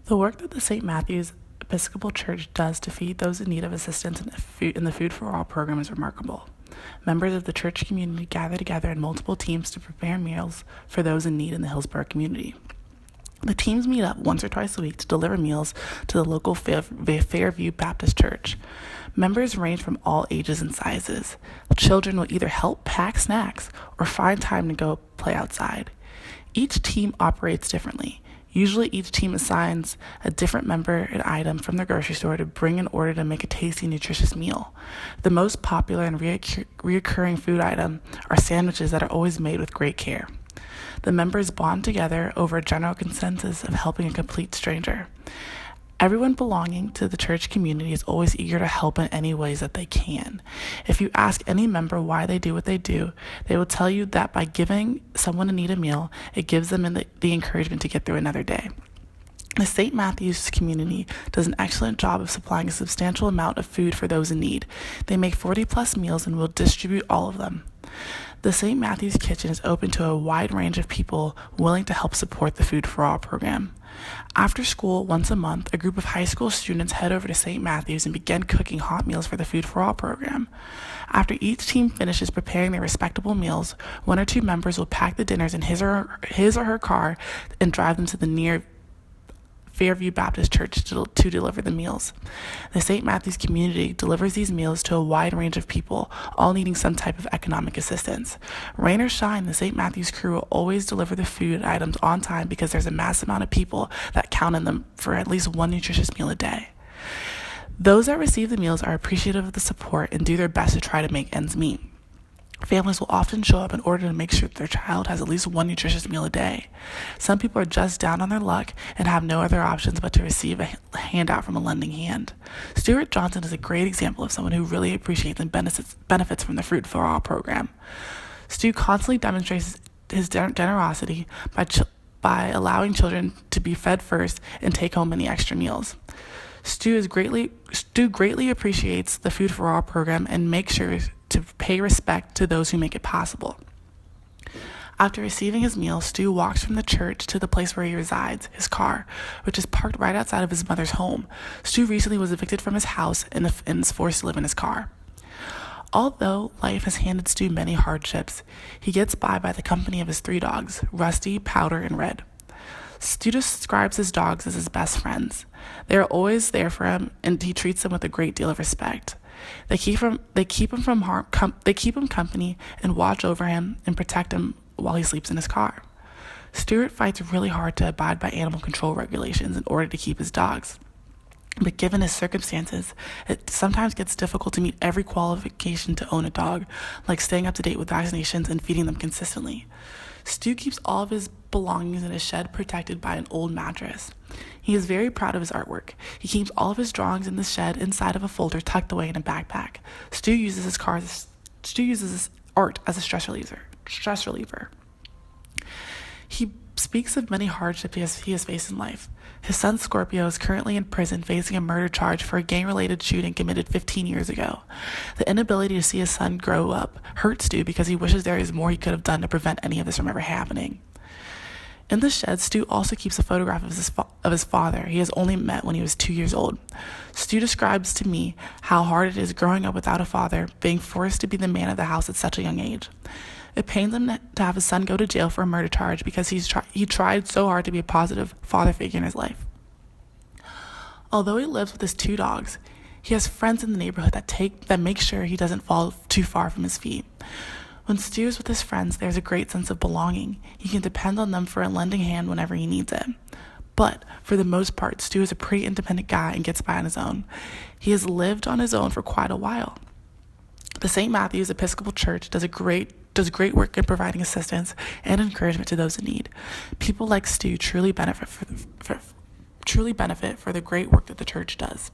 The work that the St. Matthew's Episcopal Church does to feed those in need of assistance in the Food for All program is remarkable. Members of the church community gather together in multiple teams to prepare meals for those in need in the Hillsborough community. The teams meet up once or twice a week to deliver meals to the local Fairview Baptist Church. Members range from all ages and sizes. Children will either help pack snacks or find time to go play outside. Each team operates differently. Usually each team assigns a different member an item from the grocery store to bring in order to make a tasty, nutritious meal. The most popular and reoccurring food item are sandwiches that are always made with great care. The members bond together over a general consensus of helping a complete stranger. Everyone belonging to the church community is always eager to help in any ways that they can. If you ask any member why they do what they do, they will tell you that by giving someone in need a meal, it gives them the encouragement to get through another day. The St. Matthew's community does an excellent job of supplying a substantial amount of food for those in need. They make 40+ meals and will distribute all of them. The St. Matthew's Kitchen is open to a wide range of people willing to help support the Food for All program. After school, once a month, a group of high school students head over to St. Matthew's and begin cooking hot meals for the Food for All program. After each team finishes preparing their respectable meals, one or two members will pack the dinners in his or her car and drive them to the near Fairview Baptist Church to deliver the meals. The St. Matthew's community delivers these meals to a wide range of people, all needing some type of economic assistance. Rain or shine, the St. Matthew's crew will always deliver the food items on time because there's a mass amount of people that count on them for at least one nutritious meal a day. Those that receive the meals are appreciative of the support and do their best to try to make ends meet. Families will often show up in order to make sure that their child has at least one nutritious meal a day. Some people are just down on their luck and have no other options but to receive a handout from a lending hand. Stuart Johnson is a great example of someone who really appreciates and benefits from the Food for All program. Stu constantly demonstrates his generosity by allowing children to be fed first and take home any extra meals. Stu greatly appreciates the Food for All program and makes sure to pay respect to those who make it possible. After receiving his meal, Stu walks from the church to the place where he resides, his car, which is parked right outside of his mother's home. Stu recently was evicted from his house and is forced to live in his car. Although life has handed Stu many hardships, he gets by the company of his 3 dogs, Rusty, Powder, and Red. Stu describes his dogs as his best friends. They are always there for him, and he treats them with a great deal of respect. They keep him from harm. They keep him company and watch over him and protect him while he sleeps in his car. Stuart fights really hard to abide by animal control regulations in order to keep his dogs. But given his circumstances, it sometimes gets difficult to meet every qualification to own a dog, like staying up to date with vaccinations and feeding them consistently. Stu keeps all of his belongings in his shed protected by an old mattress. He is very proud of his artwork. He keeps all of his drawings in the shed inside of a folder tucked away in a backpack. Stu uses his art as a stress reliever. He speaks of many hardships he has faced in life. His son Scorpio is currently in prison facing a murder charge for a gang-related shooting committed 15 years ago. The inability to see his son grow up hurts Stu because he wishes there is more he could have done to prevent any of this from ever happening. In the shed, Stu also keeps a photograph of his father he has only met when he was 2 years old. Stu describes to me how hard it is growing up without a father, being forced to be the man of the house at such a young age. It pains him to have his son go to jail for a murder charge because he tried so hard to be a positive father figure in his life. Although he lives with his 2 dogs, he has friends in the neighborhood that make sure he doesn't fall too far from his feet. When Stu is with his friends, there's a great sense of belonging. He can depend on them for a lending hand whenever he needs it. But for the most part, Stu is a pretty independent guy and gets by on his own. He has lived on his own for quite a while. The St. Matthew's Episcopal Church does great work in providing assistance and encouragement to those in need. People like Stu truly benefit for the great work that the church does.